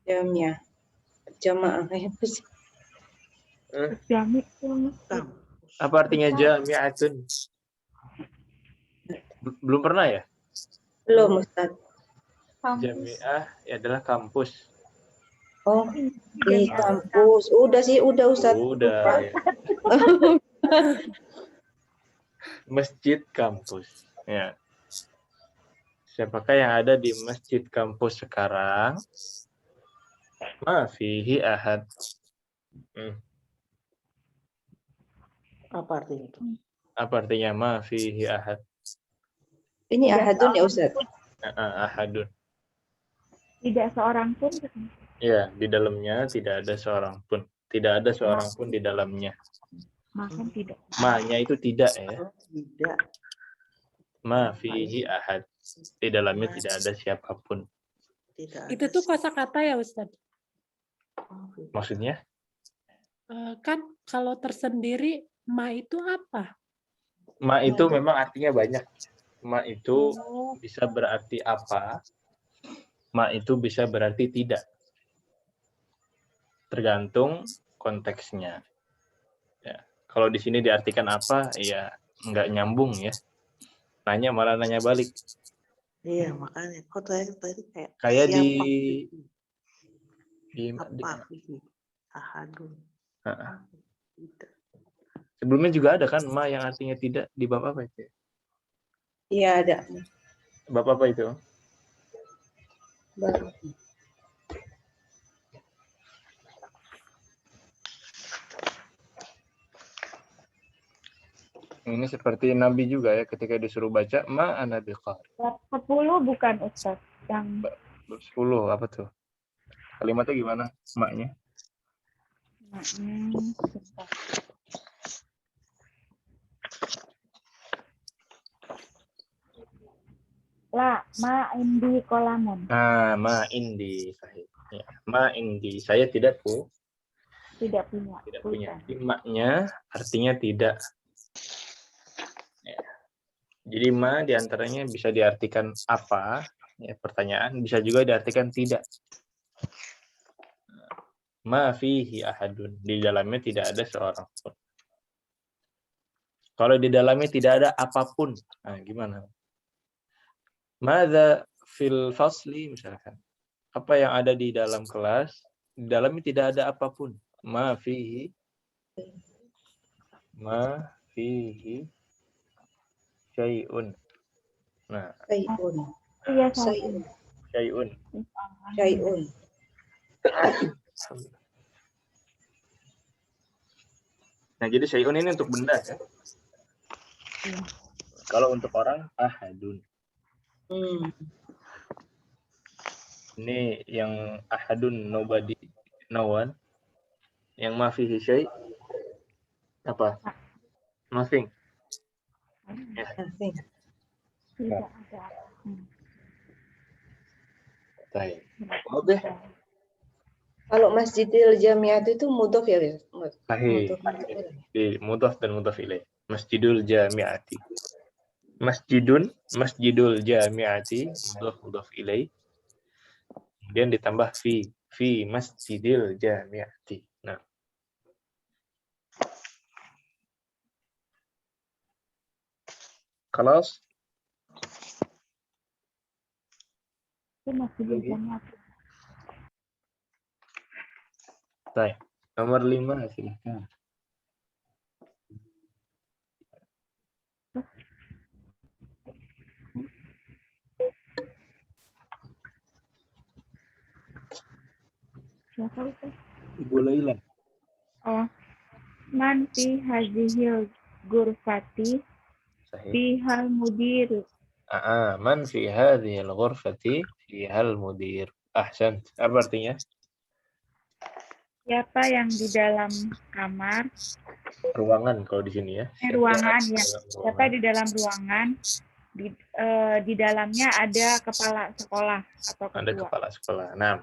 Jamiah. Jamaah apa sih? Jami. Apa artinya jami'atun? Belum pernah ya? Belum, Ustaz. Jami'ah adalah kampus. Oh, di kampus. Udah sih, udah Ustaz. Udah ya. Masjid kampus. Ya. Siapakah yang ada di masjid kampus sekarang? Ma fihi ahad. Apa artinya itu? Apa artinya ma fihi ahad? Ini ahadun ya Ustaz? Ahadun. Tidak seorang pun. Ya, di dalamnya tidak ada seorang pun. Tidak ada seorang pun di dalamnya. Makan tidak. Ma-nya itu tidak ya. Tidak. Ma fihi ahad. Di dalamnya tidak ada siapapun. Tidak. Itu tuh kosakata ya Ustaz? Maksudnya? Kan kalau tersendiri ma itu apa? Ma itu memang artinya banyak. Ma itu Oh, bisa berarti apa? Ma itu bisa berarti tidak. Tergantung konteksnya. Ya. Kalau di sini diartikan apa, ya nggak nyambung ya. Nanya malah nanya balik. Iya, makanya. Kok tadi kayak Kayak siapa? di Ahadun. Tidak. sebelumnya juga ada kan ma yang artinya tidak di bab apa itu? Iya ada. Bab apa itu? Ini seperti Nabi juga ya, ketika disuruh baca ma ana biqari. Bab 10 bukan Ustaz. Yang Bab 10 apa tuh? Kalimatnya gimana? Ma-nya? sebentar. La ma indi kolamun. Nah, ma indi sahih. Ya, ma indi. Saya tidak Tidak punya. tidak punya. Ma-nya artinya tidak. Ya. Jadi ma diantaranya bisa diartikan apa? Ya, pertanyaan. Bisa juga diartikan tidak. Ma fihi ahadun. Di dalamnya tidak ada seorang pun. Kalau di dalamnya tidak ada apapun, nah gimana? Madza fil fasli misalkan. Apa yang ada di dalam kelas? Di dalamnya tidak ada apapun. Ma fihi syai'un. Nah, Syai'un. Iya, Syai'un. syai'un. Syai'un. Nah, jadi syai'un ini untuk benda ya. Kalau untuk orang ahadun. Ini yang ahadun, nobody, no one. Yang ma fihi syai' apa? Nothing. Ya. Nothing. Tidak ada. Baik. Oke. Kalau Masjidil Jamiat itu mudhof ya? Sahih. Di mudhaf dan mudhaf ilaih. Masjidul Jami'ati. Masjidul Jami'ati, mudhaf ilaih. Kemudian ditambah fi Masjidil Jami'ati. Nah. Kelas Itu masih lagi. Jamiat. Baik. Nomor 5 silakan. Siapa itu? Ibu Laila. Oh, man fi hazihil gurfati Sahih. bihal mudir. Man fi hadhil ghurfati fihal mudir. Ahsan. Apa artinya? Siapa yang di dalam kamar? Ruangan kalau di sini ya. Ruangan ya. Dalam Siapa ruangan. di dalam ruangan? Di dalamnya ada kepala sekolah atau ketua. Ada kepala sekolah. Nah,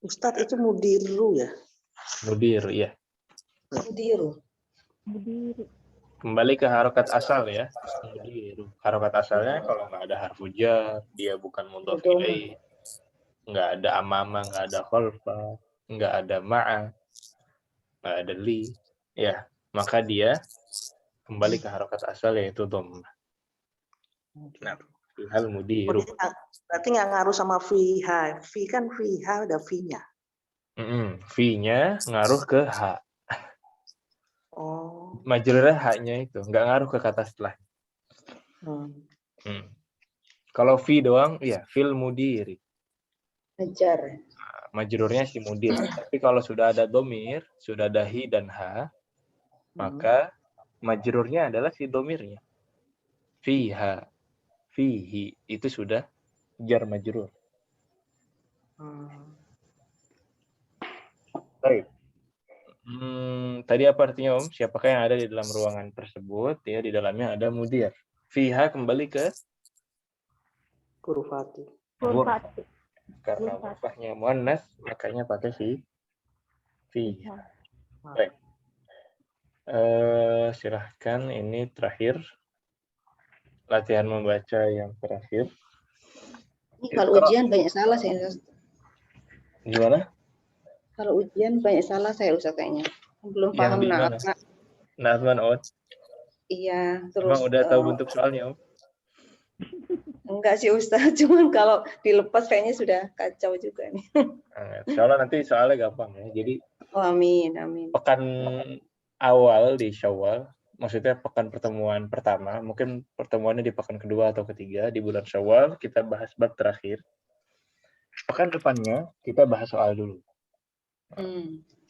Ustadz itu mudiru ya? mudir, iya. Mudiru. Mudir. Kembali ke harokat asal ya. Mudir. Harokat asalnya kalau nggak ada harfu jar, dia bukan mudhaf ilaih. Nggak ada amama, nggak ada khalfa, nggak ada ma'a, nggak ada li. Ya, maka dia kembali ke harokat asal yaitu dhammah. Nah, hal mudiru. Berarti nggak ngaruh sama fiha. Fi kan fiha ada fi-nya. Fi-nya ngaruh ke ha. Oh. Majrurnya haknya itu nggak ngaruh ke kata setelah. Kalau fi doang, iya, fil mudiri. Ajar. Majrurnya si mudir. Tapi kalau sudah ada domir, sudah ada hi dan ha, maka majrurnya adalah si domirnya. Fiha, fihi, itu sudah jar majrur. Baik. Tadi apa artinya Om? Siapakah yang ada di dalam ruangan tersebut? Ya, di dalamnya ada mudir. Fiha kembali ke Kurufati. Kurfati. karena ghurfahnya muannas, makanya pakai fi. Baik. Silahkan, ini terakhir. Latihan membaca yang terakhir. Ini kalau ujian banyak salah saya. Ustaz. Gimana? Kalau ujian banyak salah saya Ustaz kayaknya. Belum Yang paham di mana? nah. Nazman Om. Iya, terus Emang udah tahu bentuk soalnya Om? enggak sih Ustaz, cuman kalau dilepas kayaknya sudah kacau juga nih. Soalnya nanti soalnya gampang ya. Jadi Oh, amin, amin. pekan awal di Syawal, maksudnya pekan pertemuan pertama, mungkin pertemuannya di pekan kedua atau ketiga di bulan Syawal, kita bahas bab terakhir. Pekan depannya kita bahas soal dulu.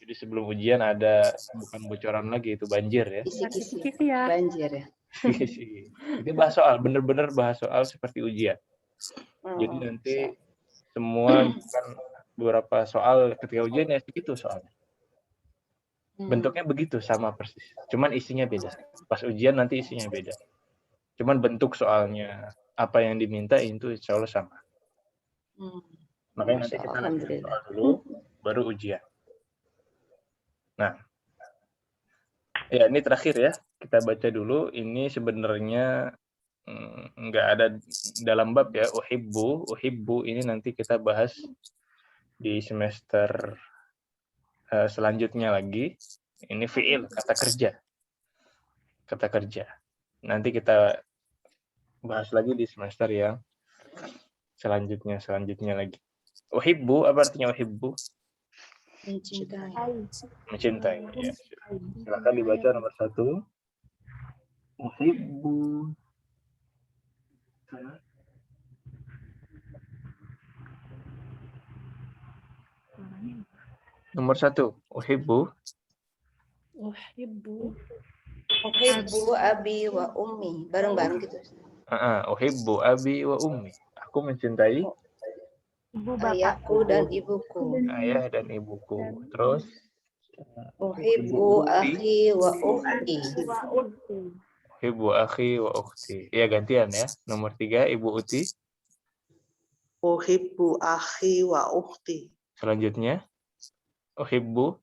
Jadi sebelum ujian ada bukan bocoran lagi, itu banjir ya. Kisi-kisi ya. banjir ya. Jadi bahas soal, bener-bener bahas soal seperti ujian. Jadi nanti semua bukan beberapa soal ketika ujian ya segitu soalnya. Bentuknya begitu sama persis. Cuman isinya beda. Pas ujian nanti isinya beda. Cuman bentuk soalnya, apa yang diminta itu insya Allah sama. Makanya nanti kita latihan soal dulu, baru ujian. Nah, ya ini terakhir ya. Kita baca dulu. Ini sebenarnya nggak ada dalam bab ya. Uhibbu ini nanti kita bahas di semester selanjutnya lagi. Ini fi'il, kata kerja. Kata kerja. Nanti kita bahas lagi di semester yang selanjutnya lagi. Uhibbu, apa artinya uhibbu? Mencintai. Mencintai. Ya. Silakan dibaca nomor 1. Uhibbu. Nomor 1. Uhibbu. Uhibbu. Uhibbu abi wa ummi. Bareng-bareng gitu. Uhibbu abi wa ummi. Aku mencintai ayahku dan ibuku. Ayah dan ibuku. Terus Uhibbu akhi wa ukhti. Uhibbu akhi wa ukhti. Ya gantian ya. Nomor 3 Ibu Uti. Uhibbu akhi wa ukhti. Selanjutnya Uhibbu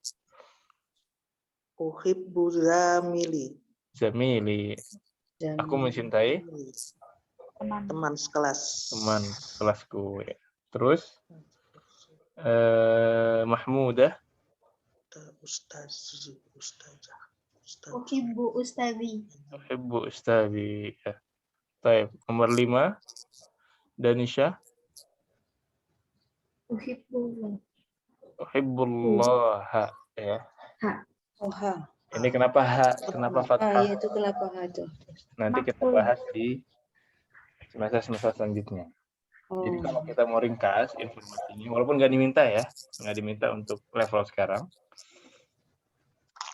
zamili. Zamili. Aku mencintai teman sekelas. Teman kelasku. Ya. Terus Mahmudah. Ustazah. Uhibbu ustazi. Uhibbu ustazi. Ya. Baik. Nomor 5 Danisha. Uhibbullah. Ya. Ha. Ini kenapa ha? Kenapa fathah? Itu kenapa ha itu? Nanti kita bahas di semester selanjutnya. Jadi kalau kita mau ringkas informasinya, walaupun nggak diminta untuk level sekarang,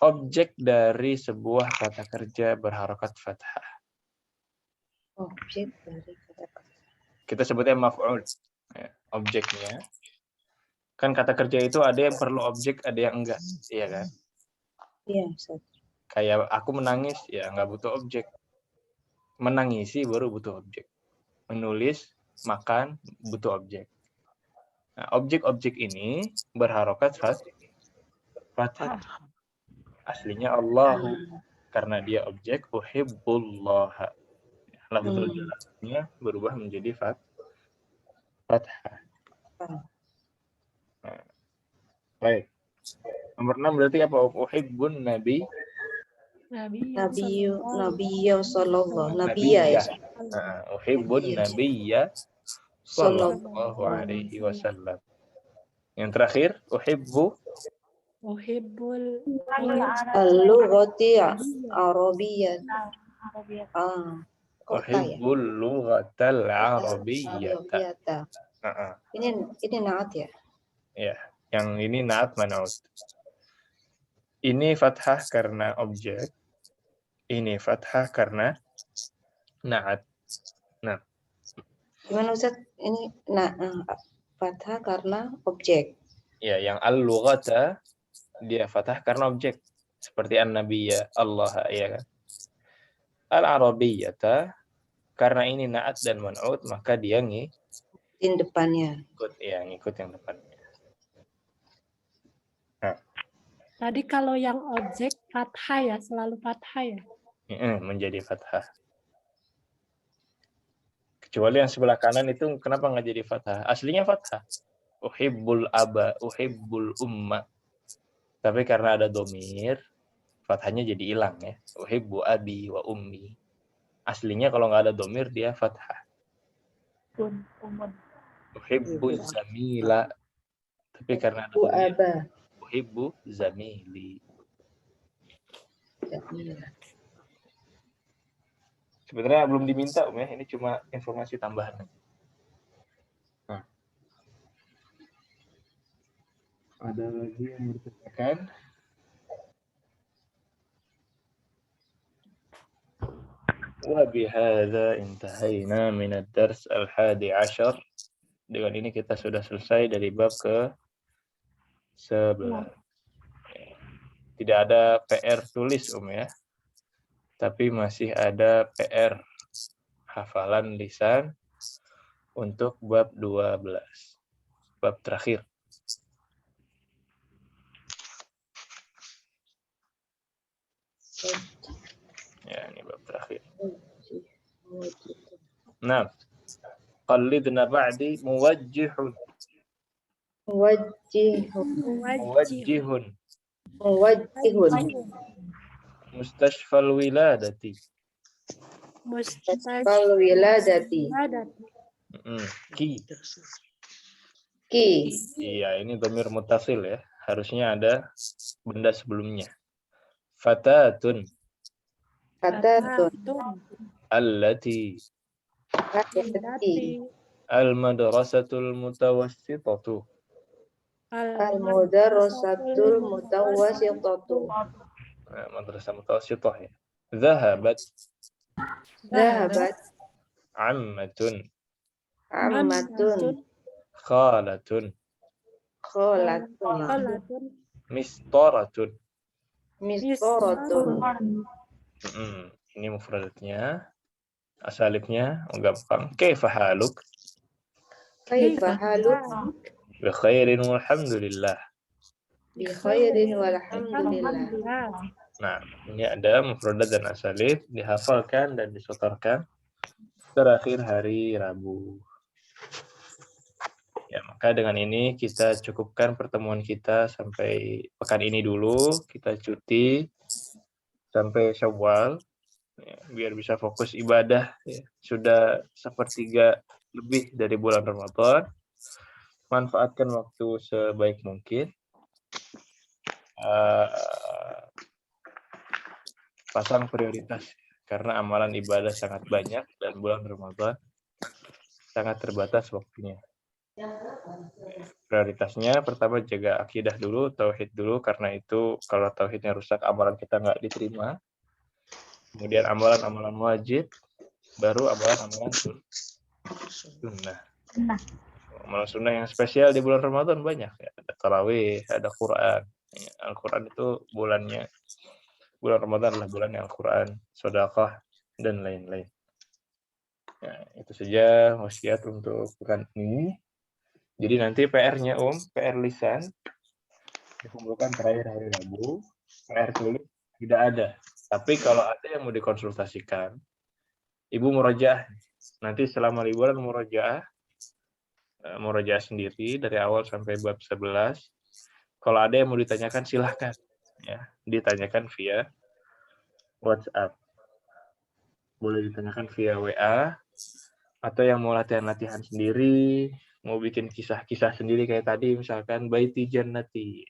objek dari sebuah kata kerja berharokat fathah. Objek dari kata kerja. Kita sebutnya maf'ul. Ya, objeknya. Kan kata kerja itu ada yang perlu objek, ada yang enggak. Iya kan? Iya, Ustaz. Kayak aku menangis, ya nggak butuh objek. Menangisi baru butuh objek. Menulis, makan, butuh objek. Nah, objek-objek ini berharokat fathah. Aslinya Allahu. Karena dia objek, uhibbullah. Lafzul jalalahnya berubah menjadi fathah. Nah, baik. Nomor 6 berarti apa? Uhibbun nabi. Nabiyya sallallahu nabiyya ya. Uhibbun nabiyya sallallahu alaihi wasallam. Yang terakhir, uhibbul al-lughati arabiyyah. Kota ya. Uhibbul lughatal arabiyyata. Arabiyata. Ini naat ya. Ya, yang ini naat man'ut. Ini fathah karena objek. Ini fathah karena naat. Nah, Gimana Ustaz? Ini fathah karena objek. ya, yang al-lughata dia fathah karena objek. Seperti an-nabiyya, Allah, ya kan. Al-arabiyyata karena ini naat dan man'ut, maka dia Di depannya. ngikut yang depannya. Tadi kalau yang objek fathah ya, selalu fathah ya. Menjadi fathah. Kecuali yang sebelah kanan itu kenapa nggak jadi fathah? Aslinya fathah. Uhibbul aba, uhibbul umma. Tapi karena ada domir, fathahnya jadi hilang ya. Uhibbu abi wa ummi. Aslinya kalau nggak ada domir dia fathah. Uhibbu zamila. Tapi karena ada domir, uhibbu zamili. Sebenarnya belum diminta ya, ini cuma informasi tambahan. Nah. Ada lagi yang mau ditanyakan? Wa bihadza intahayna min ad-dars al-11. Dengan ini kita sudah selesai dari bab ke-11. Tidak ada PR tulis ya. Tapi masih ada PR hafalan lisan untuk bab 12. Bab terakhir. Ya, ini bab terakhir. Nah, qallidna ba'di muwajjihun. Muwajjihun. Mustashfal wiladati. Mustashfal wiladati. Ki. Ki. Iya, ini dhamir muttasil ya. Harusnya ada benda sebelumnya. Fatatun. Fatatun. Allati. Al-madrasatul mutawassitatu. Al-madrasatul mutawassitatu. Madrasah mutawassithah ya. Zahabat. Ammatun. Khalatun. Mistaratun. Ini mufradatnya. Asalibnya gampang. Kaifa haluk? Bi khairin walhamdulillah. Nah, ini ada mufradat dan asalib, dihafalkan dan disotorkan terakhir hari Rabu. Ya, maka dengan ini kita cukupkan pertemuan kita sampai pekan ini dulu. Kita cuti sampai Syawal, ya, biar bisa fokus ibadah. Ya. Sudah 1/3 lebih dari bulan Ramadan. Manfaatkan waktu sebaik mungkin. Pasang prioritas karena amalan ibadah sangat banyak dan bulan Ramadan sangat terbatas waktunya. Prioritasnya pertama jaga akidah dulu, tauhid dulu, karena itu kalau tauhidnya rusak amalan kita nggak diterima. Kemudian amalan-amalan wajib, baru amalan-amalan sunnah. Amalan sunnah yang spesial di bulan Ramadan banyak ya. Ada tarawih, ada Quran. Ya, Al-Quran itu bulan Ramadan adalah bulan Al-Quran, sedekah, dan lain-lain. Ya, itu saja wasiat untuk pekan ini. Jadi nanti PR-nya PR lisan dikumpulkan terakhir hari Rabu. PR tulis tidak ada. Tapi kalau ada yang mau dikonsultasikan, Ibu murojaah. Nanti selama liburan murojaah sendiri dari awal sampai bab 11. Kalau ada yang mau ditanyakan silahkan. Ya, ditanyakan via WhatsApp. Boleh ditanyakan via WA. Atau yang mau latihan-latihan sendiri, mau bikin kisah-kisah sendiri kayak tadi, misalkan baiti jannati,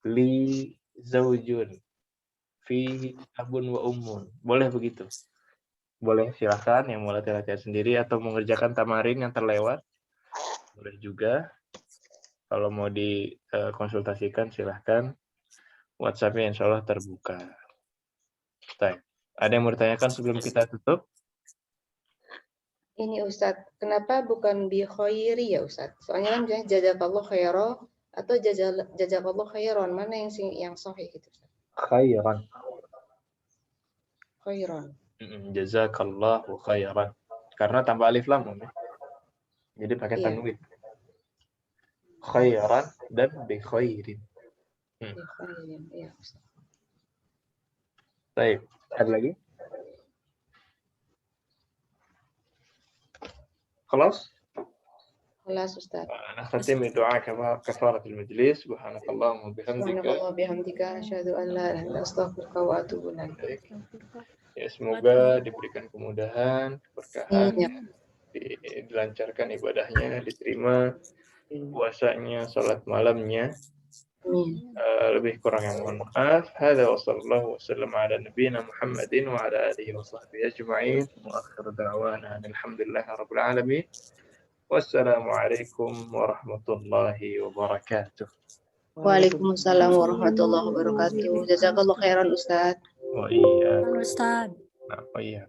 li zaujun, fi abun wa ummun. Boleh begitu. boleh silakan yang mau latihan sendiri atau mengerjakan tamarin yang terlewat boleh juga. Kalau mau dikonsultasikan silahkan. WhatsApp-nya insya Allah terbuka. Baik. Ada yang mau ditanyakan sebelum kita tutup? Ini Ustadz, kenapa bukan bi khairi ya Ustadz? Soalnya kan misalnya jazakallahu khairan atau jazakallahu khairan, mana yang sahih itu Ustadz? Khairan. Khairan. Jazakallahu khairan. Karena tanpa alif lam. Jadi pakai Iya. tanwin. Khairan dan bi khairin. Bi khairin, iya Ustadz. Baik. Ada lagi? خلاص؟ Kelas Ustadz. نختتم بدعاء كفارة المجلس سبحانك اللهم وبحمدك. Subhanallah bihamdika asyhadu an la ilaha illa anta astaghfiruka wa atubu ilaik. Ya, semoga diberikan kemudahan, keberkahan, Ya. dilancarkan ibadahnya, diterima puasanya, sholat malamnya. Lebih kurang yang mohon maaf. Hadza wa sallallahu wasallam ala nabiyyina Muhammadin wa ala alihi wa sahbihi ajma'in. Wa akhiru da'wana alhamdulillahi rabbil alamin. Wassalamualaikum warahmatullahi wabarakatuh. Waalaikumsalam warahmatullahi wabarakatuh. Jazakallahu khairan Ustadz. Wa iya. Ustaz. Nah, oh iya.